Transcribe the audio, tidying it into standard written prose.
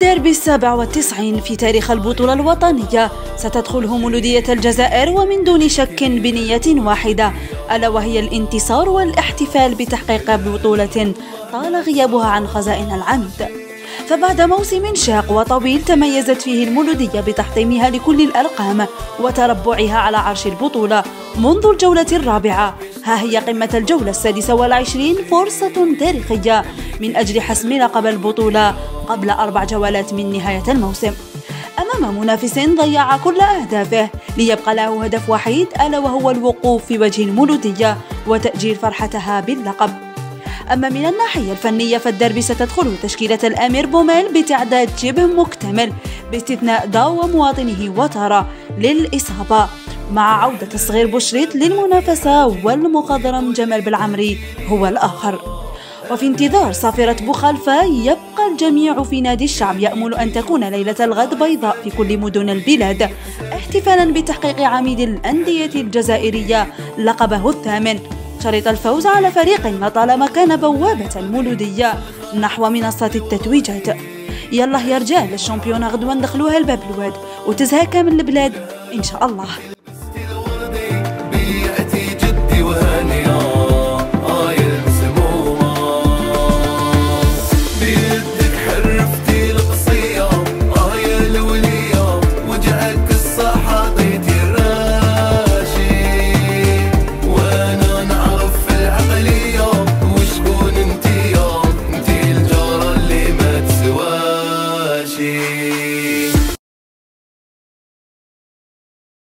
الديربي 97 في تاريخ البطولة الوطنية ستدخله مولودية الجزائر ومن دون شك بنية واحدة، ألا وهي الانتصار والاحتفال بتحقيق بطولة طال غيابها عن خزائن العميد. فبعد موسم شاق وطويل تميزت فيه المولودية بتحطيمها لكل الأرقام وتربعها على عرش البطولة منذ الجولة الرابعة، ها هي قمة الجولة 26 فرصة تاريخية من أجل حسم لقب البطولة قبل 4 جولات من نهاية الموسم، أمام منافس ضيع كل أهدافه ليبقى له هدف وحيد، ألا وهو الوقوف في وجه المولودية وتأجيل فرحتها باللقب. أما من الناحية الفنية فالدربي ستدخل تشكيلة الأمير بوميل بتعداد شبه مكتمل باستثناء داو ومواطنه وتارا للإصابة، مع عودة الصغير بوشريط للمنافسة والمخضرم جمال بالعمري هو الآخر. وفي انتظار صافرة بوخلفة يبقى الجميع في نادي الشعب يأمل أن تكون ليلة الغد بيضاء في كل مدن البلاد، احتفالا بتحقيق عميد الأندية الجزائرية لقبه الثامن، شريط الفوز على فريق لطالما كان بوابة المولودية نحو منصة التتويجات. يلا يا رجال، الشامبيون غدوة ندخلوها الباب الواد وتزهى كامل البلاد إن شاء الله.